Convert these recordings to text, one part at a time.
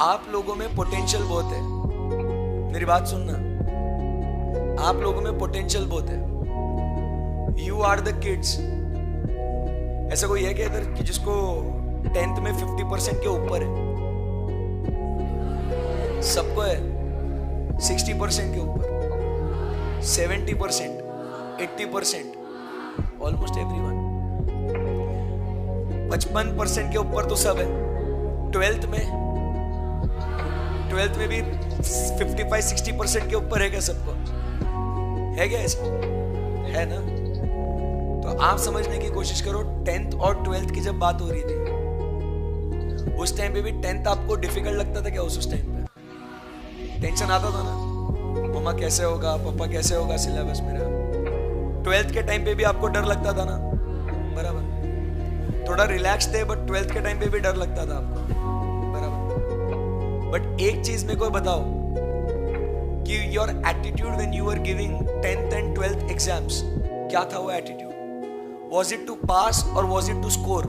आप लोगों में पोटेंशियल बहुत है, मेरी बात सुनना, आप लोगों में पोटेंशियल बहुत है। You are the kids. ऐसा कोई है क्या इधर कि जिसको 10th में 50% के ऊपर है? सबको है 60% के ऊपर, 70%, 80%, ऑलमोस्ट एवरीवन। 55% के ऊपर तो सब है। 12th में भी 55-60% के ऊपर है क्या सबको? है क्या ऐसा? है ना? तो आप समझने की कोशिश करो, 10th और 12th की जब बात हो रही थी, उस टाइम पे भी 10th आपको डिफिकल्ट लगता था क्या? उस टाइम पे टेंशन आता था ना, मम्मा कैसे होगा, पापा कैसे होगा सिलेबस मेरा। 12th के टाइम पे भी आपको डर लगता था ना, बराबर? थोड़ा रिलैक्स थे, बट 12th के टाइम पे भी डर लगता था आपको, बराबर? बट एक चीज मेरे को बताओ कि your attitude when you are giving 10th and 12th exams, क्या था वो attitude? Was it to pass और was it to score?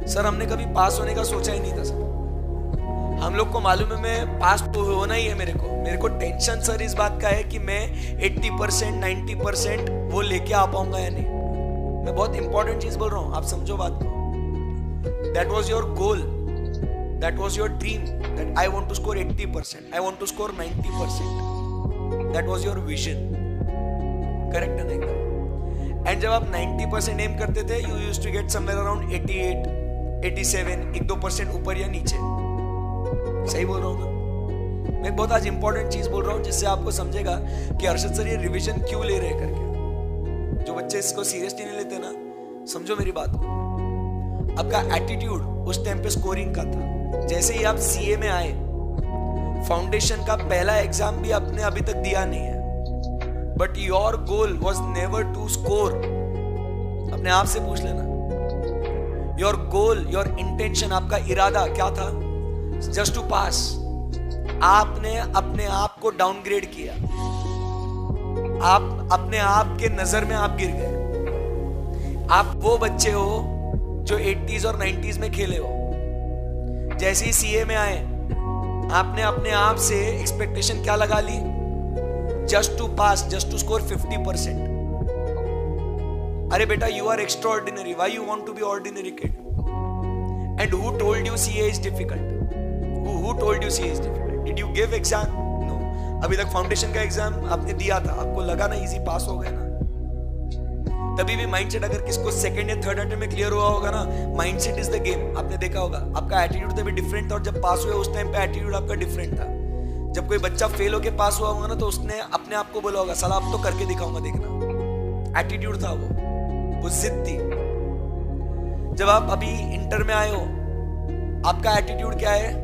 Sir हमने कभी पास होने का सोचा ही नहीं था सर। हम लोग को मालूम है मैं पास तो होना ही है। मेरे को टेंशन सर इस बात का है कि मैं 80% 90% वो लेके आ पाऊंगा या नहीं। मैं बहुत इंपॉर्टेंट चीज बोल रहा हूं, आप समझो बात को। That was your goal, that was your dream, that I want to score 80%, I want to score 90%। That was your vision, correct है ना? एंड जब आप 90% एम करते थे, you used to get somewhere around 88, 87, 1-2% ऊपर या नीचे। सही बोल रहा हूँ ना? मैं बहुत आज इंपॉर्टेंट चीज बोल रहा हूँ जिससे आपको समझेगा कि अर्शद सर ये रिवीजन क्यों ले रहे हैं करके। जो बच्चे इसको सीरियसली नहीं लेते ना, समझो मेरी बात को। आपका एटीट्यूड उस टाइम पे स्कोरिंग का था। जैसे ही आप सीए में आए, फाउंडेशन का पहला एग्जाम भी आपने अभी तक दिया नहीं है, but your goal was never to score. अपने आप से पूछ लेना, योर गोल, योर इंटेंशन, आपका इरादा क्या था? जस्ट टू पास। आपने अपने आप को डाउनग्रेड किया, आप अपने आप के नजर में आप गिर गए। आप वो बच्चे हो जो 80s और 90s में खेले हो। जैसे ही सीए में आए, आपने अपने आप से एक्सपेक्टेशन क्या लगा ली? Just to pass, just to score 50%। अरे बेटा, you are extraordinary, why you want to be ordinary kid? And who told you CA is difficult? Who told you CA is difficult? Did you give exam? No. अभी तक foundation का exam आपने दिया था, आपको लगा ना इजी, पास हो गए ना? तभी भी माइंडसेट अगर किसको सेकंड या थर्ड अटेम्प्ट में क्लियर हुआ होगा ना, माइंडसेट इज द गेम। आपने देखा होगा आपका एटीट्यूड तभी डिफरेंट था, और जब पास हुए उस टाइम पे एटीट्यूड आपका डिफरेंट था। जब कोई बच्चा फेल होके पास हुआ होगा ना, तो उसने अपने आप को बोला होगा, साला अब तो करके दिखाऊंगा, देखना। एटीट्यूड था वो जिद थी। जब आप अभी इंटर में आए हो, आपका एटीट्यूड क्या है?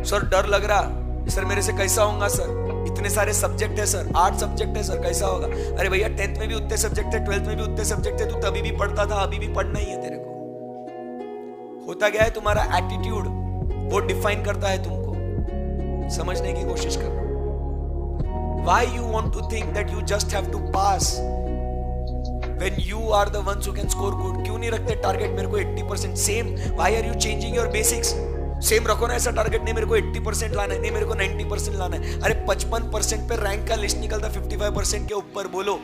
सर डर लग रहा, सर मेरे से कैसा होगा, सर इतने सारे सब्जेक्ट है, सर 8 सब्जेक्ट है, सर कैसा होगा? अरे भैया 10th में भी उतने सब्जेक्ट है, 12th में भी उतने सब्जेक्ट है, तू तभी भी पढ़ता था, अभी भी पढ़ना ही है तेरे को। होता क्या है, तुम्हारा एटीट्यूड वो डिफाइन करता है तुमको। समझने की कोशिश करो। Why you want to think that you just have to pass when you are the ones who can score good? क्यों नहीं रखते टारगेट मेरे को 80%? Same, why are you changing your basics? Same रखो ना ऐसा टारगेट, नहीं मेरे को 80% लाना है, नहीं मेरे को 90% लाना है। अरे 55% पे रैंक का लिस्ट निकलता 55% के ऊपर। बोलो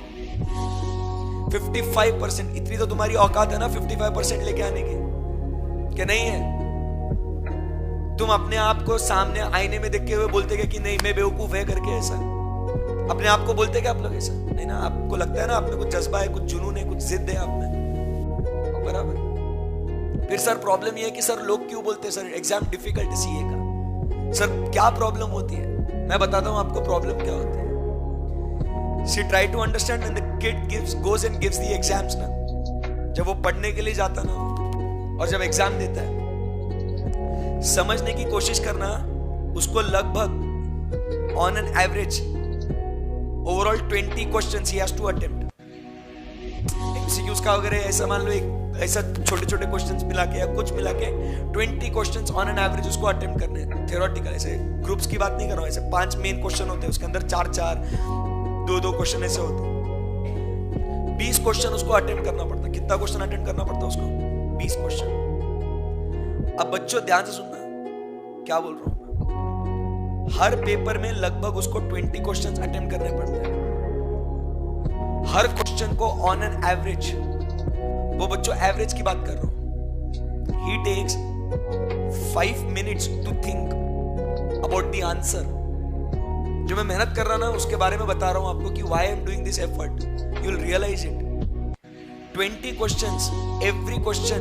55%, इतनी तो तुम्हारी औकात है ना 55% लेके आने की, क्या नहीं है? तुम अपने आप को सामने आईने में देखते हुए बोलते क्या कि नहीं मैं बेवकूफ है करके? ऐसा अपने आप को बोलते क्या आप लोग? ऐसा नहीं ना। आपको लगता है ना आप में कुछ जज्बा है, कुछ जुनून है, कुछ जिद है आप में, बराबर? फिर सर प्रॉब्लम ये है कि सर लोग क्यों बोलते हैं सर एग्जाम डिफिकल्ट है सीए का? सर क्या प्रॉब्लम होती है? मैं बताता हूं आपको प्रॉब्लम क्या होती है। See try to understand when the kid goes and gives the exams ना, जब वो पढ़ने के लिए जाता ना और जब एग्जाम देता है, समझने की कोशिश करना, उसको लगभग on an average overall 20 questions ही हैज टू अटेम्प्ट। एमसीक्यूज का अगर ऐसा मान लो, एक ऐसा छोटे छोटे क्वेश्चंस मिला के या कुछ मिला के 20 क्वेश्चंस ऑन एन एवरेज उसको अटेम्प्ट करने हैं। थियोरेटिकल ऐसे ग्रुप्स की बात नहीं कर रहा हूं, ऐसे 5 मेन क्वेश्चन होते हैं, उसके अंदर 4-4, 2-2 क्वेश्चन ऐसे होते हैं। 20 क्वेश्चन उसको अटेम्प्ट करना पड़ता है। कितना क्वेश्चन अटेम्प्ट करना पड़ता है उसको? 20 क्वेश्चन। अब बच्चों ध्यान से सुनना, क्या बोल रहा हूं? हर पेपर में लगभग उसको 20 क्वेश्चंस अटेम्प्ट करने पड़ते हैं। हर क्वेश्चन को ऑन एन एवरेज, वो बच्चों एवरेज की बात कर रहा हूं, he takes 5 minutes to think about the answer. जो मैं मेहनत कर रहा ना उसके बारे में बता रहा हूं आपको कि why I am doing this effort, you will realise it. 20 questions, every question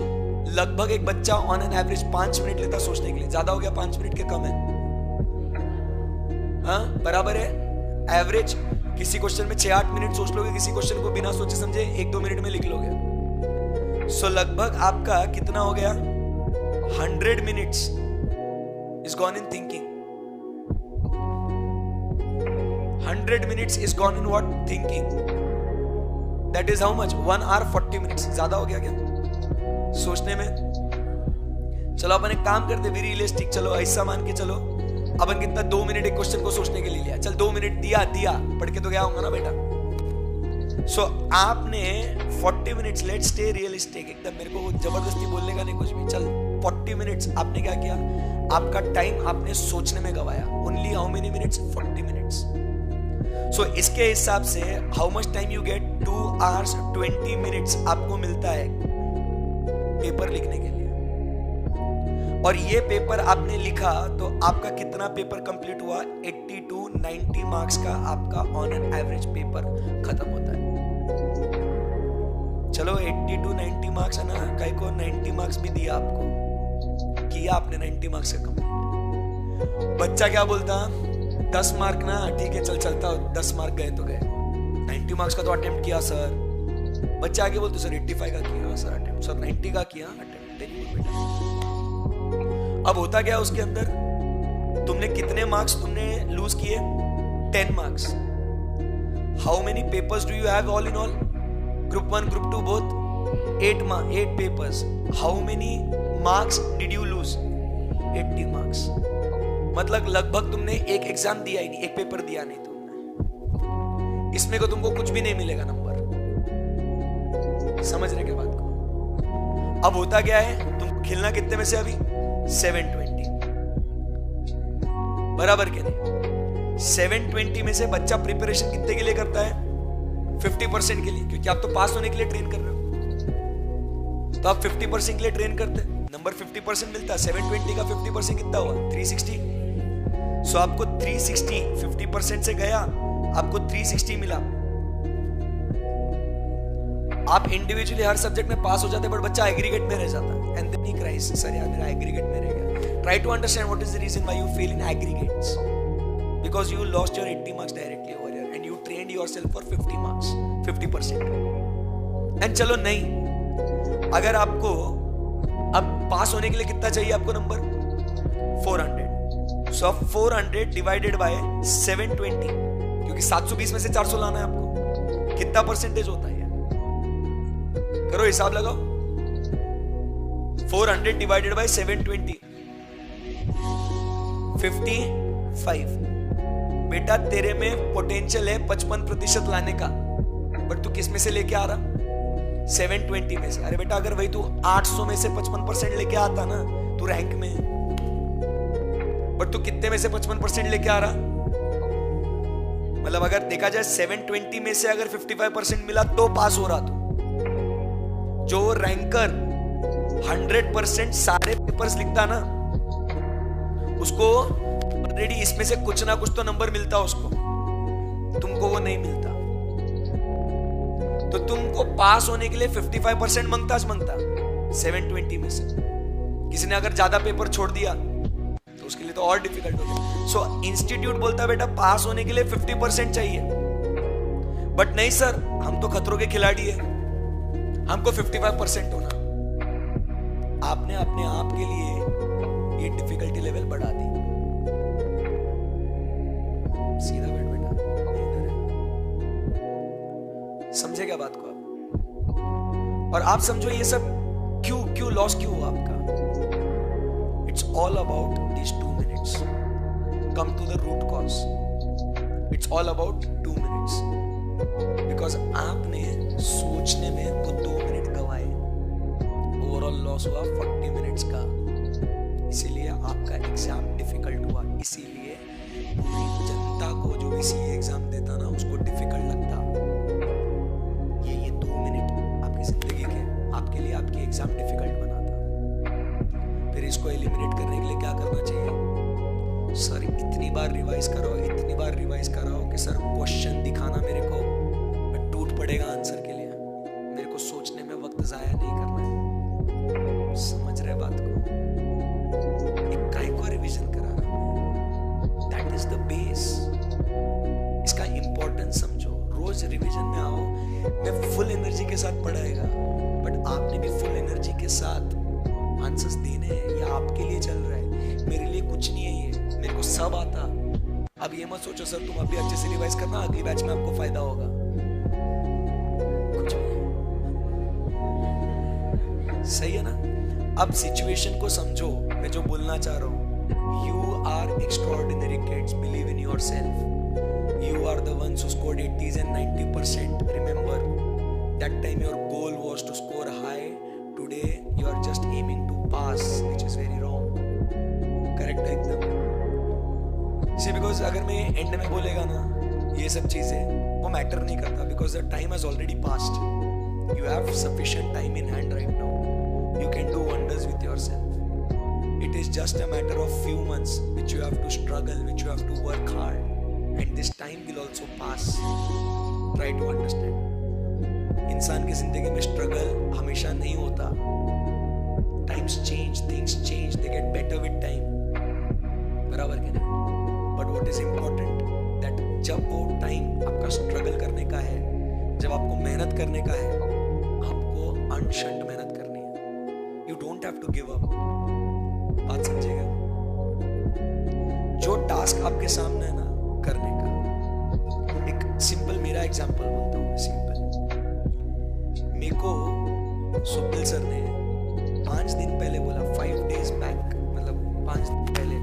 लगभग एक बच्चा ऑन एन एवरेज 5 मिनट लेता सोचने के लिए। ज्यादा हो गया 5 मिनट के, कम है? हाँ बराबर है एवरेज। किसी क्वेश्चन में 6-8 मिनट सोच लोगे, किसी क्वेश्चन को बिना सोचे समझे 1-2 मिनट में लिख लोगे। सो लगभग आपका कितना हो गया? 100 minutes is gone in thinking. 100 minutes is gone in what? Thinking. That is how much? 1 hour 40 minutes. ज्यादा हो गया क्या सोचने में? चलो अपन एक काम करते, वेरी रियलिस्टिक, चलो ऐसा मान के चलो अपन कितना 2 मिनट एक क्वेश्चन को सोचने के लिए लिया। चल 2 मिनट दिया पढ़ के तो क्या होगा ना बेटा। सो आपने 40 मिनट्स, लेट्स स्टे रियलिस्टिक एकदम, मेरे को जबरदस्ती बोलने का नहीं कुछ भी। चल 40 मिनट्स आपने क्या किया? आपका टाइम आपने सोचने में गवाया। Only how many minutes? 40 minutes. So इसके हिसाब से how much time you get? 2 hours 20 minutes आपको मिलता है पेपर लिखने के लिए। और ये पेपर आपने लिखा तो आपका कितना पेपर कंप्लीट हुआ? 80 to 90 मार्क्स का आपका ऑन एन एवरेज पेपर खत्म होता है। चलो 80 to 90 मार्क्स है ना, कई को 90 मार्क्स भी दिया आपको, किया आपने 90 मार्क्स का कंप्लीट। बच्चा क्या बोलता? 10 मार्क ना, ठीक है चल चलता, 10 मार्क गए तो गए, 90 मार्क्स का तो अटेम्प्ट किया सर। बच्चा आगे बोलते सर 85 का किया सर अटेम्प्ट, सर 90 का किया अटेम्प्ट। अब होता क्या उसके अंदर? तुमने कितने मार्क्स तुमने लूज किए? 10 marks. How many papers do you have all in all? Group 1 group 2 both 8 papers. How many marks did you lose? 80 marks. मतलब लगभग तुमने एक एग्जाम दिया ही नहीं, एक पेपर दिया नहीं तुमने। इसमें को तुमको कुछ भी नहीं मिलेगा नंबर। समझ रहे क्या बात को? अब होता क्या है, तुम खेलना कितने में से अभी? 720 बराबर के नहीं? 720 में से बच्चा प्रिपरेशन कितने के लिए करता है? 50% के लिए, क्योंकि आप तो पास होने के लिए ट्रेन कर रहे हो। तो आप 50% के लिए ट्रेन करते हैं, नंबर 50% मिलता है। 720 का 50% कितना हुआ? 360। सो आपको 360 50% से गया, आपको 360 मिला। आप इंडिविजुअली हर सब्जेक्ट में पास हो जाते, बट बच्चा एग्रीगेट में रह जाता। And then he cries, sir यार मेरा एग्रीगेट में रह गया। Try to understand what is the reason why you fail in aggregates, because you lost your 80 marks directly over here and you trained yourself for 50 marks, 50%। And चलो नहीं, अगर आपको अब पास होने के लिए कितना चाहिए आपको नंबर? 400। सो 400 डिवाइडेड बाय 720, क्योंकि 720 में से 400 लाना है आपको, कितना परसेंटेज होता है? करो हिसाब लगाओ। 400 डिवाइडेड बाय 720, 55। बेटा तेरे में पोटेंशियल है 55% लाने का, बट तू किस में से लेके आ रहा? 720 में से। अरे बेटा अगर वही तू 800 में से 55% लेके आता ना, तू रैंक में है। बट तू कितने में से 55% लेके आ रहा? मतलब अगर देखा जाए 720 में से अगर 55% मिला तो पास हो रहा तू। जो रैंकर 100% सारे पेपर्स लिखता ना, उसको ऑलरेडी इसमें से कुछ ना कुछ तो नंबर मिलता उसको, तुमको वो नहीं मिलता। तो तुमको पास होने के लिए 55% मांगता 720 में से। किसी ने अगर ज्यादा पेपर छोड़ दिया तो उसके लिए तो और डिफिकल्ट हो जाए। सो इंस्टीट्यूट बोलता है बेटा पास होने के लिए 50% चाहिए, बट नहीं सर हम तो खतरों के खिलाड़ी है, हमको 55% होना। आपने अपने आप के लिए ये डिफिकल्टी लेवल बढ़ा दी। सीधा बैठ बेटा, इधर है। समझे क्या बात को आप? और आप समझो ये सब क्यों लॉस क्यों हुआ आपका? It's all about this 2 minutes. Come to the root cause. It's all about 2 minutes. Because आपने सोचने में वो 2 मिनट गवाए, ओवरऑल लॉस हुआ 40 मिनट्स का। इसीलिए आपका एग्जाम इसीलिए पूरी जनता को जो भी सीए एग्जाम देता ना उसको डिफिकल्ट लगता। ये 2 मिनट आपकी जिंदगी के आपके लिए आपकी एग्जाम डिफिकल्ट बनाता। फिर इसको एलिमिनेट करने के लिए क्या करना चाहिए? सर इतनी बार रिवाइज कराओ, इतनी बार रिवाइज कराओ कि सर क्वेश्चन दिखाना मेरे को टूट पड़ेगा आंसर के लिए, मेरे को सोचने में वक्त जाया नहीं करना है। समझ रहे बात को? एक काय को रिवीजन करा रहा, दैट इज द बेस। इसका इंपॉर्टेंस समझो। रोज रिवीजन में आओ, मैं फुल एनर्जी के साथ पढ़ाएगा, बट आपने भी फुल एनर्जी के साथ आंसर्स देने हैं। या आपके लिए चल रहा है, मेरे लिए कुछ नहीं है, ये मेरे को सब आता। अब ये मत सोचो सर तुम अभी अच्छे से रिवाइज करना, अगली बैच में आपको फायदा होगा, कुछ नहीं। सही है ना? अब सिचुएशन को समझो, मैं जो बोलना चाह रहा हूं। You are extraordinary kids, believe in yourself. You are the ones who scored 80s and 90%. Remember, that time your goal was to score high. Today, you are just aiming to pass, which is very wrong. Correct है एकदम। See, because अगर मैं end में बोलेगा ना ये सब चीजें, वो मैटर नहीं करता, because the time has already passed. You have sufficient time in hand right now. You can do wonders with yourself. It is just a matter of few months which you have to struggle, which you have to work hard. And this time will also pass. Try to understand. इंसान की जिंदगी में struggle हमेशा नहीं होता। Times change, things change, they get better with time. बराबर के नहीं? But what is important that जब वो टाइम आपका स्ट्रगल करने का है, जब आपको मेहनत करने का है, आपको अनशंट मेहनत करनी है। You don't have to give up. बात समझेगा? जो टास्क आपके सामने है ना करने का, एक सिंपल मेरा एग्जांपल बोलता हूँ। सिंपल, मेरे को सुबिल सर ने 5 दिन पहले बोला, 5 days बैक, मतलब 5 दिन पहले,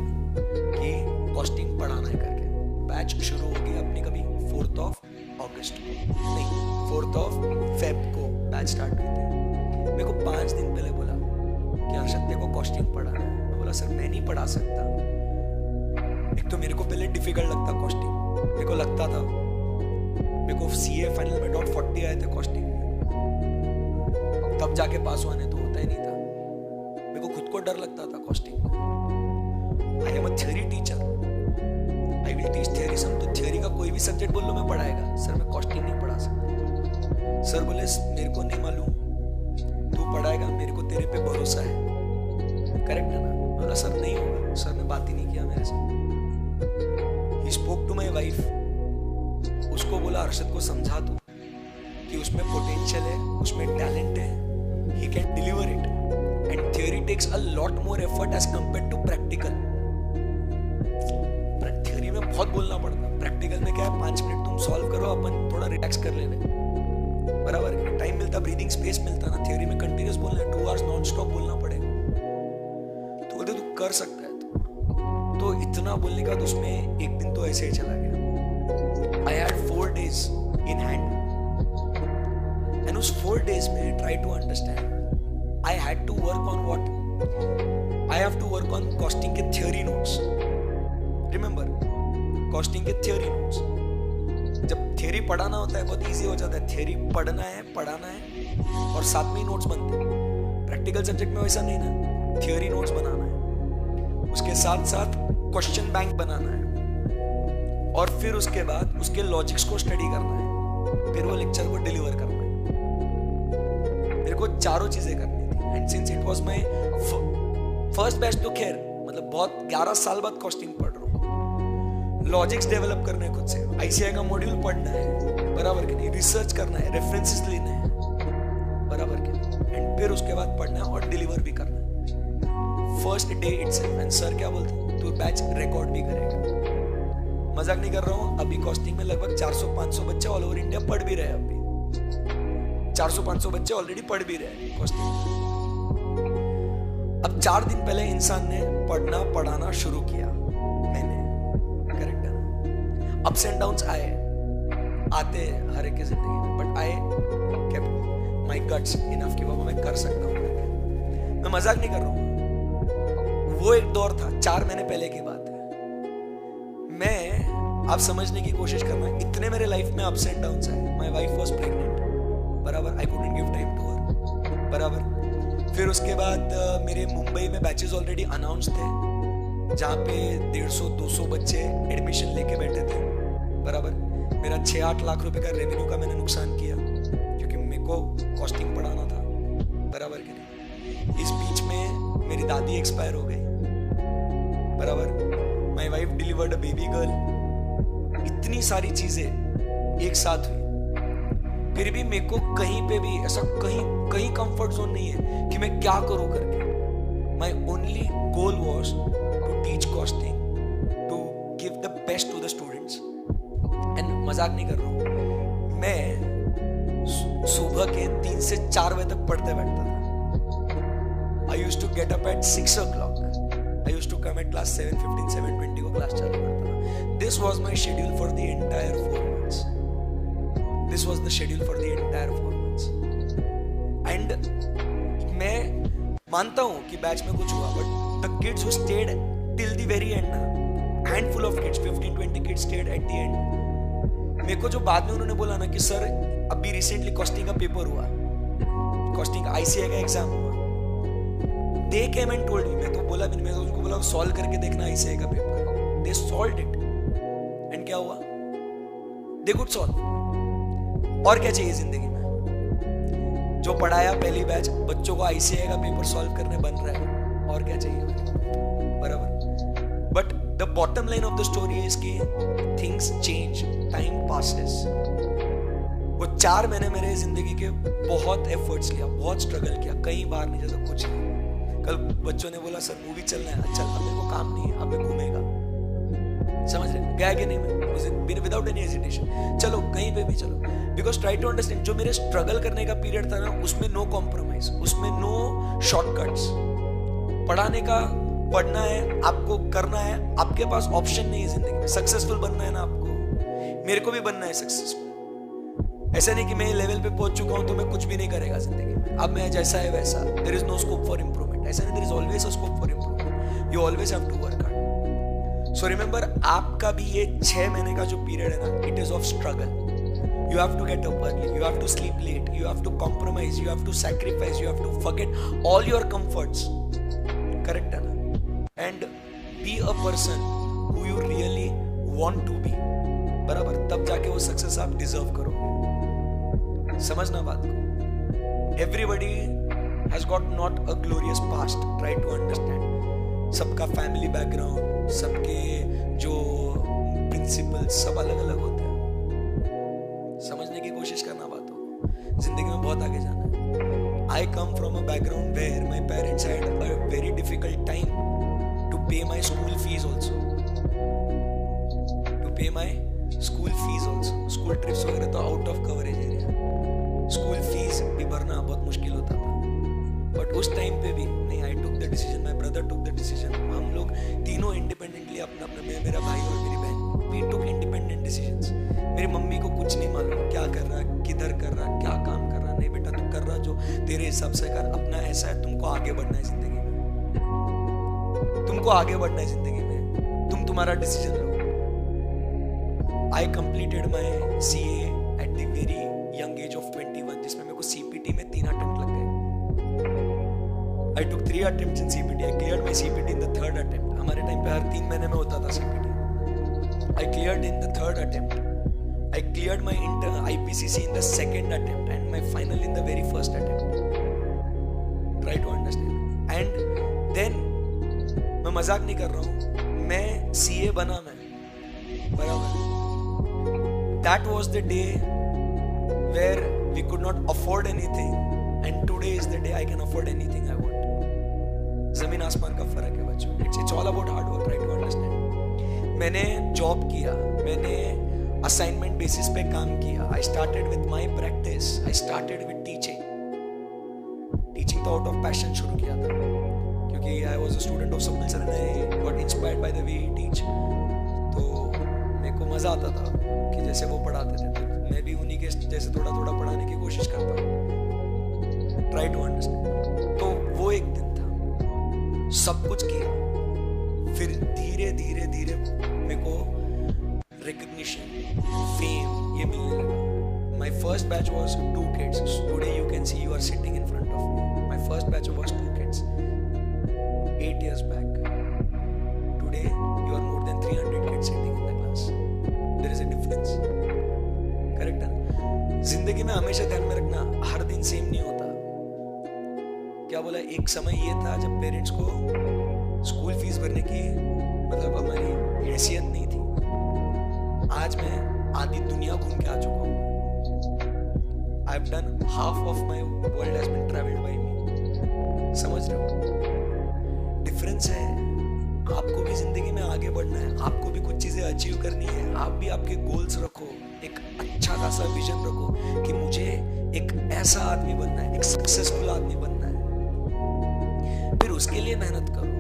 कि कॉस्टिंग पढ़ाना है करके। बैच शुरू होगी अपनी कभी 4th of August को, नहीं 4th of Feb को बैच स्टार्ट हुई थी। मेरे को 5 दिन पहले बोला कि अर्षद तेरे को कॉस्टिंग पढ़ाना है। मैं बोला सर मैं नहीं पढ़ा सकता। एक तो मेरे को पहले डिफिकल्ट लगता कॉस्टिंग, मेरे को लगता था, मेरे को सीए फाइनल में .40 आए थे कॉस्टिंग में, तब जाके पास हुआ, नहीं तो होता ही नहीं था। मेरे को खुद को डर लगता था कॉस्टिंग में। I am a theory teacher, I will teach theorism, तो थ्योरी का कोई भी सब्जेक्ट बोल लो मैं पढ़ाएगा। सर मैं कॉस्टिंग नहीं पढ़ा सकता। सर बोले मेरे को नहीं मालूम, तू पढ़ाएगा, मेरे को तेरे पे भरोसा है। करेक्ट है ना? बोला सर नहीं होगा। सर ने बात ही नहीं किया मेरे साथ। He spoke to my wife. उसको बोला अर्षद को समझा तू कि उसमें पोटेंशियल है, उसमें टैलेंट है, he can deliver it. And theory takes a lot more effort as compared to practical. Theory में बहुत बोलना पड़ता, प्रैक्टिकल में क्या है, 5 मिनट तुम सॉल्व करो, अपन थोड़ा रिलैक्स कर लेने, बराबर है? टाइम मिलता, ब्रीदिंग स्पेस मिलता ना। थ्योरी में कंटिन्यूस बोलना है, 2 hours नॉन स्टॉप बोलना पड़ेगा। तो बोलते तू कर सकता है। तो इतना बोलने का तो उसमें एक दिन तो ऐसे ही चला गया। I had 4 days in hand, and उस 4 days में try to understand, I had to work on what? I have to work on costing के theory notes. Remember, costing के theory notes. जब theory पढ़ाना होता है बहुत easy हो जाता है। theory पढ़ना है, पढ़ाना है, और साथ में ही notes बनते हैं। practical subject में वैसा नहीं ना, theory notes बनाना है, उसके साथ साथ क्वेश्चन बैंक बनाना है, और फिर उसके बाद उसके लॉजिक्स को स्टडी करना है, फिर वो लेक्चर को डिलीवर करना है। मेरे को चारों चीजें करनी थी। And since it was my first batch, तो खैर मतलब बहुत 11 साल बाद कॉस्टिंग पढ़ रहा हूँ। लॉजिक्स डेवलप करने खुद से, आईसीआई का मॉड्यूल पढ़ना है, बराबर के नहीं, रिसर्च करना है, रेफरेंसेस लेने हैं, बराबर के नहीं, एंड फिर उसके बाद पढ़ना है और डिलीवर भी करना है first day itself. And sir क्या बोलते हैं, तू बैच रिकॉर्ड भी करेगा। मजाक नहीं कर रहा हूँ। अभी कॉस्टिंग में लगभग 400-500 बच्चे ऑल ओवर इंडिया पढ़ भी रहे हैं। अभी 400-500 बच्चे ऑलरेडी पढ़ भी रहे हैं कॉस्टिंग। अब 4 दिन पहले इंसान ने पढ़ना पढ़ाना शुरू किया, मैंने, करेक्ट है ना? अप्स एंड डाउन्स आते हर एक की जिंदगी में, but I kept my guts enough कि बाबा मैं कर सकता हूँ। मैं मजाक नहीं कर रहा हूँ। वो एक दौर था, 4 महीने पहले की बात है। मैं आप समझने की कोशिश करना, इतने मेरे लाइफ में अप्स एंड डाउन्स आए। माय वाइफ वाज प्रेग्नेंट, बराबर, I couldn't give time to her, बराबर। फिर उसके बाद मेरे मुंबई में बैचेस ऑलरेडी अनाउंस थे, जहाँ पे 150-200 बच्चे एडमिशन लेके बैठे थे, बराबर। मेरा 6-8 लाख रुपए का रेवेन्यू का मैंने नुकसान किया, क्योंकि मेरे को कॉस्टिंग पढ़ाना था, बराबर के नहीं। इस बीच में मेरी दादी एक्सपायर हो गई, बराबर। My wife delivered a baby girl. इतनी सारी चीजें एक साथ हुई, फिर भी मेरे को कहीं पे भी ऐसा कहीं कंफर्ट जोन नहीं है कि मैं क्या करूं करके। My only goal was to teach costing, to give the best to the students. And मजाक नहीं कर रहा हूं, मैं सुबह के 3 से 4 बजे तक पढ़ते बैठता था। I used to get up at 6 o'clock. I used to come at class 7:15, 7:20 को क्लास चालू करता था। This was my schedule for the entire 4 months. This was the schedule for the entire 4 months. And मैं मानता हूँ कि batch में कुछ हुआ, but the kids who stayed till the very end, handful of kids, 15-20 kids stayed at the end. मेरे को जो बाद में उन्होंने बोला ना कि सर अभी रिसेंटली कॉस्टिंग का पेपर हुआ, कॉस्टिंग ICA का एग्जाम हुआ, they came and told me, मैं तो उनको बोला सॉल्व करके देखना ICA का paper. they solved it and क्या हुआ, they could solve। और क्या चाहिए जिंदगी में? जो पढ़ाया पहली बैच बच्चों को ICA का पेपर सॉल्व करने बन रहा है, और क्या चाहिए, बराबर। But the bottom line of the story is कि थिंग्स चेंज, टाइम पासेस। वो 4 महीने मेरे जिंदगी के बहुत एफर्ट्स लिया, बहुत स्ट्रगल किया, कई बार नहीं जैसा कुछ नहीं। कल बच्चों ने बोला सर मूवी चलना है, अच्छा अब मेरे को काम नहीं है, अब मैं घूमेगा, समझ रहे, गया कि नहीं मैं विदाउट एनी हेजिटेशन, चलो कहीं पे भी चलो, बिकॉज ट्राई टू अंडरस्टैंड। जो मेरे स्ट्रगल करने का पीरियड था ना, उसमें नो कॉम्प्रोमाइज, उसमें नो शॉर्टकट्स। पढ़ाने का पढ़ना है, आपको करना है, आपके पास ऑप्शन नहीं है जिंदगी में। सक्सेसफुल बनना है ना आपको, मेरे को भी बनना है सक्सेसफुल। ऐसा नहीं कि मैं लेवल पे पहुंच चुका हूं तो मैं कुछ भी नहीं करेगा जिंदगी में, अब मैं जैसा है वैसा, there is no scope for improvement. ऐसा नहीं, there is always a scope for improvement, you always have to work hard. So remember, आपका भी ये 6 महीने का जो पीरियड है ना, it is of struggle. You have to get up early, you have to sleep late, you have to compromise, you have to sacrifice, you have to forget all your comforts, correct है ना? And be a person who you really want to be, बराबर, तब जाके वो success आप deserve करोगे। समझना बात को। Everybody has got not a glorious past, try to understand। सबका फैमिली बैकग्राउंड, सबके जो प्रिंसिपल्स सब अलग अलग होते हैं, समझने की कोशिश करना बात हो। जिंदगी में बहुत आगे जाना है। I come from a background where my parents had a very difficult time to pay my school fees also, to pay my school fees also. School trips वगैरह तो out of coverage area, school fees भी भरना बहुत मुश्किल होता था। But उस time पे भी नहीं, I took the decision, my brother took the decision. हम लोग तीनों इंडिपेंडेंटली अपना मेरा भाई और मेरी बहन, वी टुक इंडिपेंडेंट डिसीजंस। मेरी मम्मी को कुछ नहीं मालूम क्या कर रहा, किधर कर रहा, क्या काम कर रहा। नहीं बेटा, तू कर रहा जो तेरे हिसाब से कर, अपना ऐसा है, तुमको आगे बढ़ना है जिंदगी में, तुमको आगे बढ़ना है जिंदगी में, तुम तुम्हारा decision low. I completed my CA at the very young age of 21, जिसमें मेरे को CPT में 3 अटेम्प्ट लग गए। आई टुक 3 attempts in CPT, I cleared my CPT in the 3rd attempt. हमारे टाइम पे हर 3 महीने में होता था CPT। I cleared in the 3rd attempt. I cleared my IPCC in the 2nd attempt and my final in the very first attempt. Try to understand. And then मैं मजाक नहीं कर रहा हूँ, मैं CA बना, मैं बराबर। That was the day where we could not afford anything, and today is the day I can afford anything I want. जमीन आसमान का फर्क है बच्चों। It's all about hard work. Try to understand. मैंने जॉब किया, मैंने असाइनमेंट बेसिस पे काम किया। I started with my practice, I started with teaching तो आउट ऑफ पैशन शुरू किया था, क्योंकि I was a student of Swapnil sir and I got inspired by the way he teach. तो मेरे को मजा आता था कि जैसे वो पढ़ाते थे, तो मैं भी उन्हीं के जैसे थोड़ा थोड़ा पढ़ाने की कोशिश करता हूँ। Try to understand. तो वो एक दिन था, सब कुछ किया, फिर धीरे धीरे धीरे मेरे को recognition, fame ये मिलने लगा. My first batch was 2 kids. Today you can see you are sitting in front of me. My first batch was 2 kids. 8 years back. Today you are more than 300 kids sitting in the class. There is a difference. Correct है? जिंदगी में हमेशा ध्यान में रखना, हर दिन same नहीं होता. क्या बोला, एक समय ये था जब पेरेंट्स को स्कूल फीस भरने की मतलब हमारी हैसियत नहीं थी. आज मैं आधी दुनिया घूम के आ चुका हूँ. I've done half of my world has been traveled by me. समझ रहे हो? डिफरेंस है. आपको भी जिंदगी में आगे बढ़ना है, आपको भी कुछ चीजें अचीव करनी है. आप भी आपके गोल्स रखो, एक अच्छा खासा विजन रखो कि मुझे एक ऐसा आदमी बनना है, एक सक्सेसफुल आदमी बनना है. फिर उसके लिए मेहनत करो.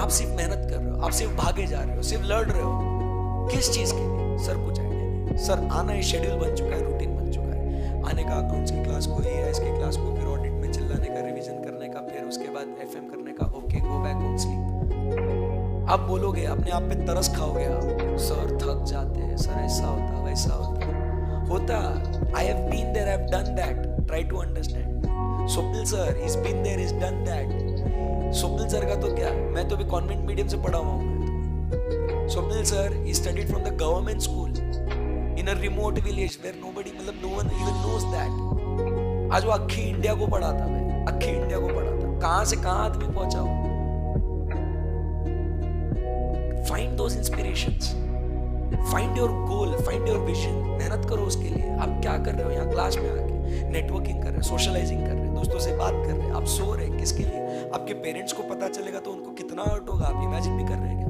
आप सिर्फ मेहनत कर रहे हो, आप सिर्फ भागे जा रहे हो, सिर्फ लड़ रहे हो. किस चीज के लिए? सर कुछ आइडिया नहीं. सर आना है, शेड्यूल बन चुका है, रूटीन बन चुका है. आने का अकाउंट्स की क्लास को, एआईएस की क्लास को, फिर ऑडिट में चिल्लाने का, रिवीजन करने का, फिर उसके बाद एफएम करने का. Okay, go back home sleep. आप बोलोगे, अपने आप पे तरस खाओगे आप. सर थक जाते हैं, सर ऐसा होता वैसा होता. I have been there, I have done that. Try to understand. Swapnil sir is been there, is done that. Swapnil sir का तो क्या, मैं तो भी कॉन्वेंट मीडियम से पढ़ा हुआ हूँ. Swapnil sir he studied from the government school in a remote village where nobody, मतलब no one even knows that. आज वो अक्खी इंडिया को पढ़ाता है, अक्खी इंडिया को पढ़ाता. कहां से कहां आदमी पहुंचा हो. Find those inspirations, find your goal, find your vision. मेहनत करो उसके लिए. आप क्या कर रहे हो यहाँ क्लास में आके? नेटवर्किंग कर रहे हैं, सोशलाइजिंग कर रहे हैं, दोस्तों से बात कर रहे हैं. आप सो रहे हैं किसके लिए? आपके पेरेंट्स को पता चलेगा तो उनको कितना हर्ट होगा. आप इमेजिन भी कर रहे हैं क्या?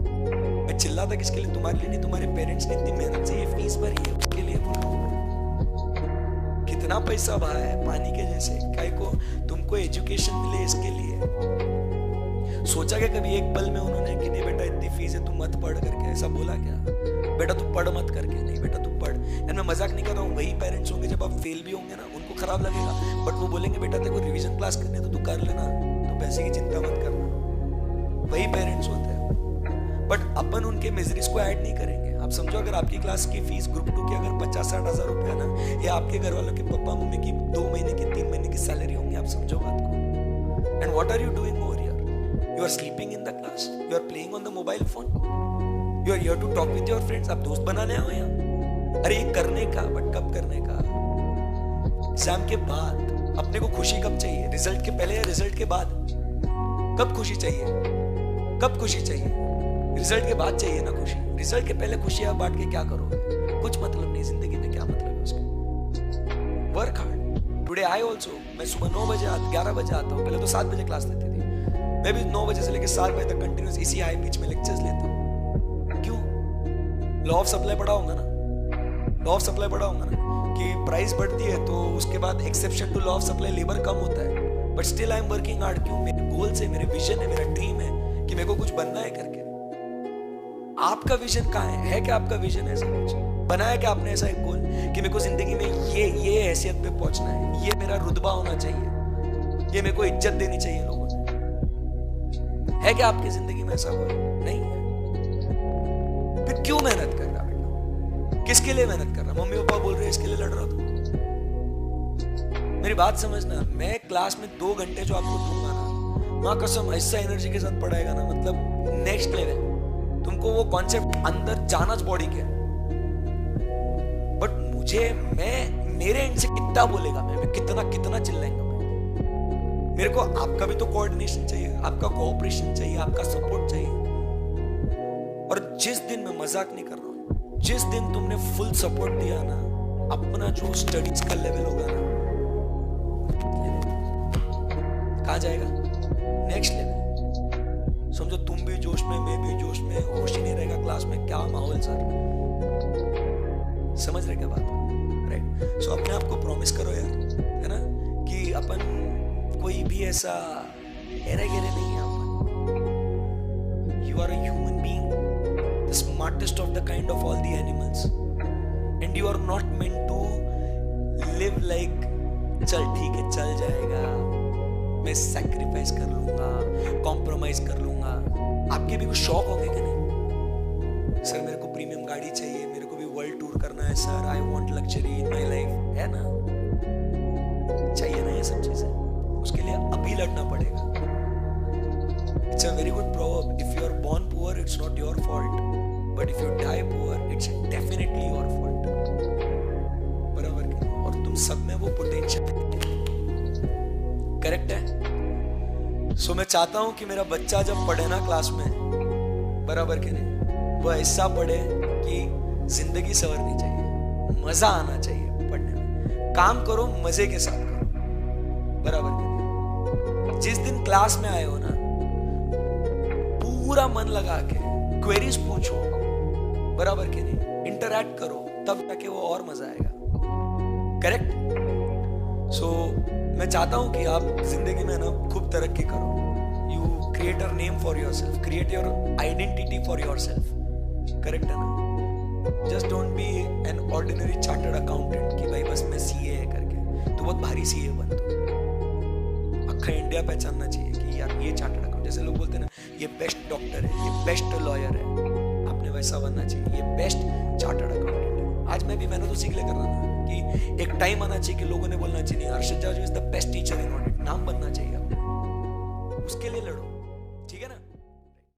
मैं चिल्लाता किसके लिए? तुम्हारे लिए नहीं. तुम्हारे पेरेंट्स ने इतनी मेहनत से ये फीस भरी है, उसके लिए बोल रहा हूं. कितना पैसा बहा है पानी के जैसे. काहे को तुमको एजुकेशन मिले, इसके लिए सोचा क्या कभी एक पल में उन्होंने कि नहीं बेटा इतनी फीस है, तू मत पढ़ करके ऐसा बोला क्या? बेटा तू पढ़ मत करके. नहीं बेटा तू पढ़. यार मैं मजाक नहीं कर रहा हूँ. वही पेरेंट्स होंगे जब आप फेल भी होंगे ना, उनको खराब लगेगा, बट वो बोलेंगे बेटा तेरे को रिवीजन क्लास करनी है तो तू कर लेना, तो पैसे की चिंता मत करना. वही पेरेंट्स होते हैं. बट अपन उनके मिजरीज को ऐड नहीं करेंगे. आप समझो, अगर आपकी क्लास की फीस ग्रुप 2 की अगर 50-60 हजार रुपया ना, ये आपके घर वालों के पापा मम्मी की 2 महीने की 3 महीने की सैलरी होंगी. आप समझो बात को. And what are you doing over here? You are sleeping in the class, you are playing on the mobile phone, you are here to talk with your friends. आप दोस्त बनाने आओ यहाँ. अरे ये करने का, बट कब करने का? एग्जाम के बाद. अपने को खुशी कब चाहिए? रिजल्ट के पहले या रिजल्ट के बाद? कब खुशी चाहिए? कब खुशी चाहिए? रिजल्ट के बाद चाहिए ना खुशी. रिजल्ट के पहले खुशी आप बांट के क्या करोगे? कुछ मतलब नहीं. जिंदगी में क्या मतलब है उसका? Work hard. Today I also. मैं सुबह 9 बजे 11 बजे आता हूँ. पहले तो 7 बजे क्लास लेती थी. मैं भी 9 बजे से लेकर 7 बजे तक कंटिन्यूस इसी हाई पिच में लेक्चर्स लेता हूँ. क्यों? लॉ ऑफ सप्लाई पढ़ा होगा ना. लॉ ऑफ सप्लाई पढ़ा होगा ना कि प्राइस बढ़ती है तो उसके बाद exception to law of supply labour कम होता है. But still I am working hard. क्यों? मेरे गोल्स है, मेरे विजन है, मेरा ड्रीम है कि मेरे को कुछ बनना है करके. आपका विजन कहाँ है क्या? आपका विजन ऐसा कुछ बनाया क्या आपने? ऐसा एक गोल कि मेरे को जिंदगी में ये हैसियत पे पहुंचना है, ये मेरा रुतबा होना चाहिए, ये मेरे को इज्जत देनी चाहिए लोगों से. है क्या आपकी जिंदगी में ऐसा गोल? नहीं है. फिर क्यों मेहनत कर रहा बेटा? किसके लिए मेहनत कर रहा? मम्मी पापा बोल रहे हैं इसके लिए लड़ रहा. मेरी बात समझना. मैं क्लास में 2 घंटे जो आपको दूंगा ना, माँ कसम ऐसा एनर्जी के साथ पढ़ाएगा ना, मतलब नेक्स्ट लेवल. तुमको वो कॉन्सेप्ट अंदर जाना बॉडी के. बट मुझे मेरे एंड से कितना बोलेगा, मैं कितना चिल्लाएंगा मैं. मेरे को आपका भी तो कोऑर्डिनेशन चाहिए, आपका कोऑपरेशन चाहिए, आपका सपोर्ट चाहिए. और जिस दिन, मैं मजाक नहीं कर रहा हूं, जिस दिन तुमने फुल सपोर्ट दिया ना, अपना जो स्टडीज का लेवल होगा ना, कहां जाएगा? Next level. समझो तुम भी जोश में, मैं भी जोश में, होश ही नहीं रहेगा क्लास में. क्या माहौल सर. समझ रहे क्या बात? राइट. सो अपने आप को प्रॉमिस करो यार, है ना, कि अपन कोई भी ऐसा हेरे गेरे नहीं है. अपन you are a human being, the smartest of the kind of all the animals. And you are not meant to live like चल ठीक है चल जाएगा, मैं सैक्रिफाइस कर लूंगा, कॉम्प्रोमाइज कर लूंगा. आपके भी कुछ शौक होंगे कि नहीं? सर मेरे को प्रीमियम गाड़ी चाहिए, मेरे को है sir I want luxury in my life, है ना, चाहिए ना ये सब चीजें, उसके लिए अभी लड़ना पड़ेगा। It's a very good proverb, if you are born poor it's not your fault, but if you die poor it's definitely your fault. बराबर के? और तुम सब में वो पोटेंशियल करेक्ट है। सो मैं चाहता हूं कि मेरा बच्चा जब पढ़े ना क्लास में, बराबर के नहीं, वो ऐसा पढ़े कि जिंदगी संवरनी चाहिए, मजा आना चाहिए पढ़ने में, काम करो मजे के साथ करो, बराबर के नहीं। जिस दिन क्लास में आए हो ना, पूरा मन लगा के क्वेरीज पूछो, बराबर के नहीं, इंटरैक्ट करो, तब जाके वो और मजा आएगा। करेक्ट? सो मैं चाहता हूं कि आप जिंदगी में ना खूब तरक्की करो। You create a name for yourself, create your identity for yourself. Correct है ना? Just don't be an ordinary chartered accountant कि भाई बस मैं सीए है करके, तो बहुत भारी सीए बन दो। अक्खा इंडिया पहचानना चाहिए कि यार ये चार्टर्ड अकाउंट, जैसे लोग बोलते हैं ना ये बेस्ट डॉक्टर है, ये बेस्ट लॉयर है, आपने वैसा बनना चाहिए, ये बेस्ट चार्टर्ड अकाउंटेंट है। आज मैं भी, मैंने तो सीख ले कर रहा था कि एक टाइम आना चाहिए कि लोगों ने बोलना चाहिए Arshad Jaju is the best teacher in audit, नाम बनना चाहिए आपको, उसके लिए लड़ो।